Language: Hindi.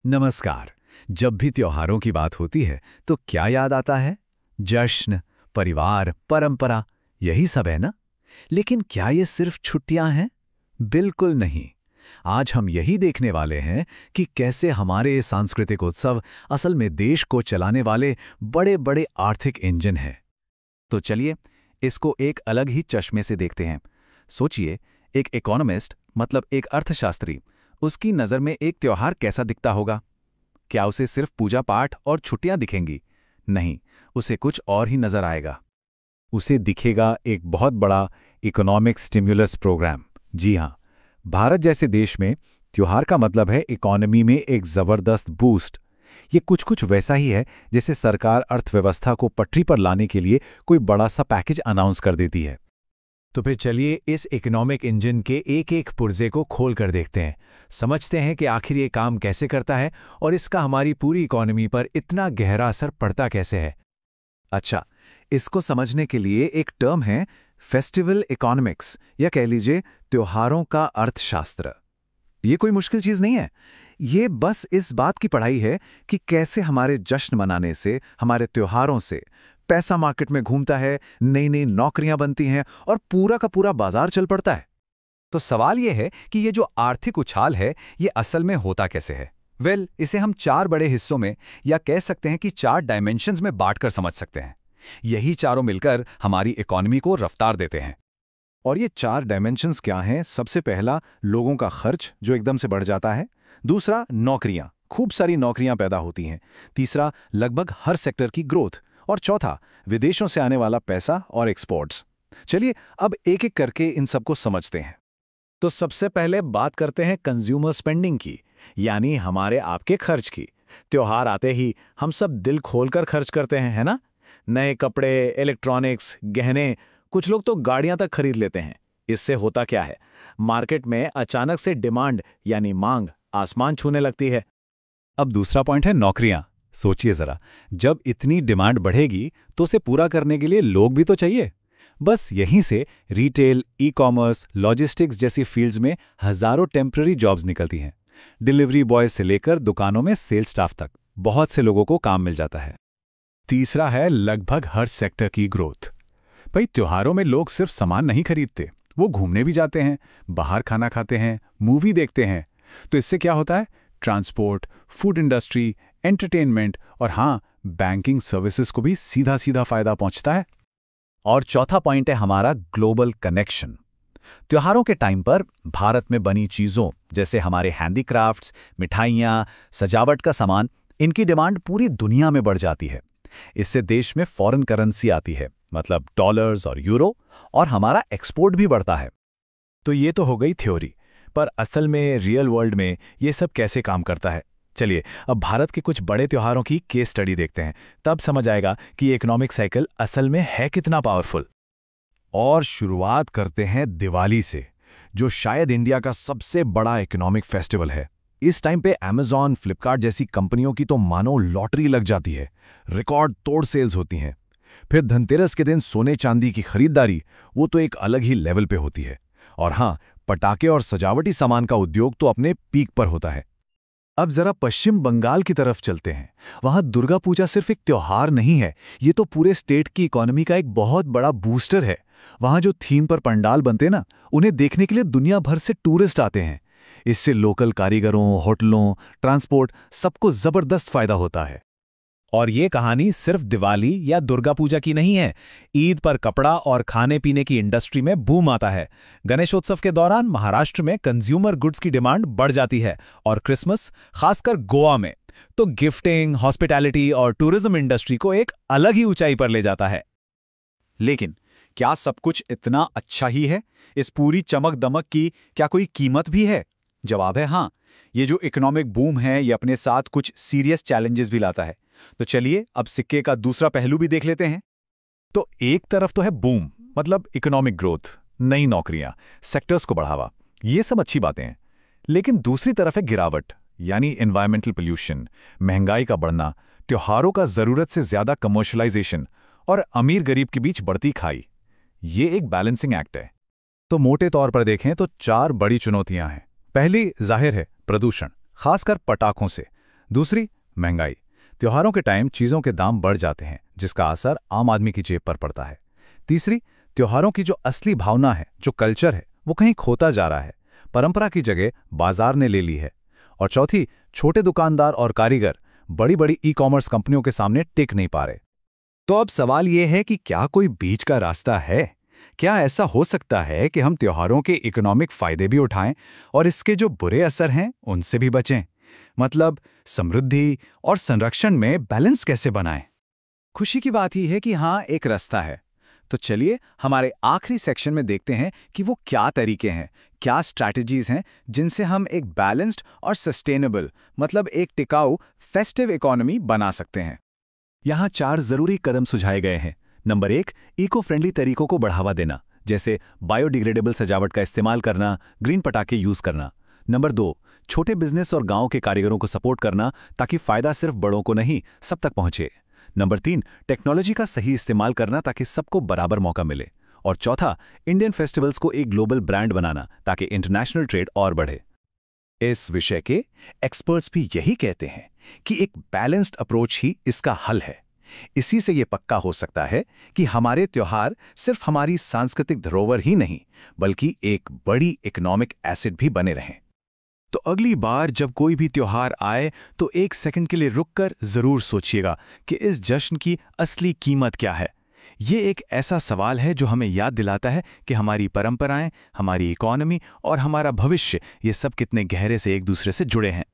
नमस्कार। जब भी त्योहारों की बात होती है तो क्या याद आता है? जश्न, परिवार, परंपरा, यही सब है ना? लेकिन क्या ये सिर्फ छुट्टियां हैं? बिल्कुल नहीं। आज हम यही देखने वाले हैं कि कैसे हमारे ये सांस्कृतिक उत्सव असल में देश को चलाने वाले बड़े बड़े आर्थिक इंजन हैं। तो चलिए इसको एक अलग ही चश्मे से देखते हैं। सोचिए, एक इकोनॉमिस्ट मतलब एक अर्थशास्त्री, उसकी नज़र में एक त्योहार कैसा दिखता होगा? क्या उसे सिर्फ पूजा पाठ और छुट्टियां दिखेंगी? नहीं, उसे कुछ और ही नजर आएगा। उसे दिखेगा एक बहुत बड़ा इकोनॉमिक स्टिमुलस प्रोग्राम। जी हाँ, भारत जैसे देश में त्योहार का मतलब है इकोनॉमी में एक ज़बरदस्त बूस्ट। ये कुछ वैसा ही है जैसे सरकार अर्थव्यवस्था को पटरी पर लाने के लिए कोई बड़ा सा पैकेज अनाउंस कर देती है। तो फिर चलिए इस इकोनॉमिक इंजन के एक एक पुर्जे को खोल कर देखते हैं, समझते हैं कि आखिर ये काम कैसे करता है और इसका हमारी पूरी इकोनॉमी पर इतना गहरा असर पड़ता कैसे है। अच्छा, इसको समझने के लिए एक टर्म है फेस्टिवल इकोनॉमिक्स, या कह लीजिए त्योहारों का अर्थशास्त्र। ये कोई मुश्किल चीज नहीं है। ये बस इस बात की पढ़ाई है कि कैसे हमारे जश्न मनाने से, हमारे त्योहारों से पैसा मार्केट में घूमता है, नई नई नौकरियां बनती हैं और पूरा का पूरा बाजार चल पड़ता है। तो सवाल यह है कि ये जो आर्थिक उछाल है ये असल में होता कैसे है? इसे हम चार बड़े हिस्सों में, या कह सकते हैं कि चार डायमेंशंस में बांटकर समझ सकते हैं। यही चारों मिलकर हमारी इकोनॉमी को रफ्तार देते हैं। और ये चार डायमेंशंस क्या हैं? सबसे पहला, लोगों का खर्च जो एकदम से बढ़ जाता है। दूसरा, नौकरियां, खूब सारी नौकरियां पैदा होती हैं। तीसरा, लगभग हर सेक्टर की ग्रोथ। और चौथा, विदेशों से आने वाला पैसा और एक्सपोर्ट्स। चलिए अब एक एक करके इन सबको समझते हैं। तो सबसे पहले बात करते हैं कंज्यूमर स्पेंडिंग की, यानी हमारे आपके खर्च की। त्योहार आते ही हम सब दिल खोलकर खर्च करते हैं, है ना? नए कपड़े, इलेक्ट्रॉनिक्स, गहने, कुछ लोग तो गाड़ियां तक खरीद लेते हैं। इससे होता क्या है? मार्केट में अचानक से डिमांड यानी मांग आसमान छूने लगती है। अब दूसरा पॉइंट है नौकरियां। सोचिए जरा, जब इतनी डिमांड बढ़ेगी तो उसे पूरा करने के लिए लोग भी तो चाहिए। बस यहीं से रिटेल, ई कॉमर्स, लॉजिस्टिक्स जैसी फील्ड्स में हजारों टेम्पररी जॉब्स निकलती हैं। डिलीवरी बॉय से लेकर दुकानों में सेल्स स्टाफ तक बहुत से लोगों को काम मिल जाता है। तीसरा है लगभग हर सेक्टर की ग्रोथ। भाई, त्योहारों में लोग सिर्फ सामान नहीं खरीदते, वो घूमने भी जाते हैं, बाहर खाना खाते हैं, मूवी देखते हैं। तो इससे क्या होता है? ट्रांसपोर्ट, फूड इंडस्ट्री, एंटरटेनमेंट और हाँ, बैंकिंग सर्विसेज को भी सीधा सीधा फायदा पहुंचता है। और चौथा पॉइंट है हमारा ग्लोबल कनेक्शन। त्योहारों के टाइम पर भारत में बनी चीज़ों जैसे हमारे हैंडीक्राफ्ट्स, मिठाइयाँ, सजावट का सामान, इनकी डिमांड पूरी दुनिया में बढ़ जाती है। इससे देश में फॉरेन करेंसी आती है, मतलब डॉलर्स और यूरो, और हमारा एक्सपोर्ट भी बढ़ता है। तो ये तो हो गई थ्योरी, पर असल में रियल वर्ल्ड में ये सब कैसे काम करता है? चलिए अब भारत के कुछ बड़े त्योहारों की केस स्टडी देखते हैं, तब समझ आएगा कि ये इकोनॉमिक साइकिल असल में है कितना पावरफुल। और शुरुआत करते हैं दिवाली से, जो शायद इंडिया का सबसे बड़ा इकोनॉमिक फेस्टिवल है। इस टाइम पे अमेज़न, फ्लिपकार्ट जैसी कंपनियों की तो मानो लॉटरी लग जाती है। रिकॉर्ड तोड़ सेल्स होती हैं। फिर धनतेरस के दिन सोने चांदी की खरीदारी, वो तो एक अलग ही लेवल पे होती है। और हाँ, पटाखे और सजावटी सामान का उद्योग तो अपने पीक पर होता है। अब जरा पश्चिम बंगाल की तरफ चलते हैं। वहां दुर्गा पूजा सिर्फ एक त्योहार नहीं है, ये तो पूरे स्टेट की इकोनॉमी का एक बहुत बड़ा बूस्टर है। वहां जो थीम पर पंडाल बनते ना, उन्हें देखने के लिए दुनिया भर से टूरिस्ट आते हैं। इससे लोकल कारीगरों, होटलों, ट्रांसपोर्ट, सबको जबरदस्त फायदा होता है। और ये कहानी सिर्फ दिवाली या दुर्गा पूजा की नहीं है। ईद पर कपड़ा और खाने पीने की इंडस्ट्री में बूम आता है। गणेशोत्सव के दौरान महाराष्ट्र में कंज्यूमर गुड्स की डिमांड बढ़ जाती है, और क्रिसमस, खासकर गोवा में, तो गिफ्टिंग, हॉस्पिटैलिटी और टूरिज्म इंडस्ट्री को एक अलग ही ऊंचाई पर ले जाता है। लेकिन क्या सब कुछ इतना अच्छा ही है? इस पूरी चमक दमक की क्या कोई कीमत भी है? जवाब है हाँ। ये जो इकोनॉमिक बूम है, ये अपने साथ कुछ सीरियस चैलेंजेस भी लाता है। तो चलिए अब सिक्के का दूसरा पहलू भी देख लेते हैं। तो एक तरफ तो है बूम, मतलब इकोनॉमिक ग्रोथ, नई नौकरियां, सेक्टर्स को बढ़ावा, ये सब अच्छी बातें हैं। लेकिन दूसरी तरफ है गिरावट, यानी एनवायरमेंटल पोल्यूशन, महंगाई का बढ़ना, त्योहारों का जरूरत से ज्यादा कमर्शलाइजेशन और अमीर गरीब के बीच बढ़ती खाई। ये एक बैलेंसिंग एक्ट है। तो मोटे तौर पर देखें तो चार बड़ी चुनौतियां हैं। पहली जाहिर है प्रदूषण, खासकर पटाखों से। दूसरी, महंगाई। त्योहारों के टाइम चीज़ों के दाम बढ़ जाते हैं, जिसका असर आम आदमी की जेब पर पड़ता है। तीसरी, त्योहारों की जो असली भावना है, जो कल्चर है, वो कहीं खोता जा रहा है। परंपरा की जगह बाजार ने ले ली है। और चौथी, छोटे दुकानदार और कारीगर बड़ी बड़ी ई-कॉमर्स कंपनियों के सामने टिक नहीं पा रहे। तो अब सवाल यह है कि क्या कोई बीच का रास्ता है? क्या ऐसा हो सकता है कि हम त्योहारों के इकोनॉमिक फायदे भी उठाएं और इसके जो बुरे असर हैं उनसे भी बचें? मतलब समृद्धि और संरक्षण में बैलेंस कैसे बनाएं? खुशी की बात ही है कि हाँ, एक रास्ता है। तो चलिए हमारे आखिरी सेक्शन में देखते हैं कि वो क्या तरीके हैं, क्या स्ट्रैटेजीज हैं जिनसे हम एक बैलेंस्ड और सस्टेनेबल, मतलब एक टिकाऊ फेस्टिव इकोनॉमी बना सकते हैं। यहाँ 4 जरूरी कदम सुझाए गए हैं। नंबर 1, इको फ्रेंडली तरीकों को बढ़ावा देना, जैसे बायोडिग्रेडेबल सजावट का इस्तेमाल करना, ग्रीन पटाखे यूज करना। नंबर 2, छोटे बिजनेस और गांव के कारीगरों को सपोर्ट करना ताकि फायदा सिर्फ बड़ों को नहीं, सब तक पहुंचे। नंबर 3, टेक्नोलॉजी का सही इस्तेमाल करना ताकि सबको बराबर मौका मिले। और चौथा, इंडियन फेस्टिवल्स को एक ग्लोबल ब्रांड बनाना ताकि इंटरनेशनल ट्रेड और बढ़े। इस विषय के एक्सपर्ट्स भी यही कहते हैं कि एक बैलेंस्ड अप्रोच ही इसका हल है। इसी से यह पक्का हो सकता है कि हमारे त्योहार सिर्फ हमारी सांस्कृतिक धरोहर ही नहीं, बल्कि एक बड़ी इकोनॉमिक एसेट भी बने रहें। तो अगली बार जब कोई भी त्योहार आए तो एक सेकंड के लिए रुककर जरूर सोचिएगा कि इस जश्न की असली कीमत क्या है। ये एक ऐसा सवाल है जो हमें याद दिलाता है कि हमारी परंपराएं, हमारी इकोनॉमी और हमारा भविष्य, ये सब कितने गहरे से एक दूसरे से जुड़े हैं।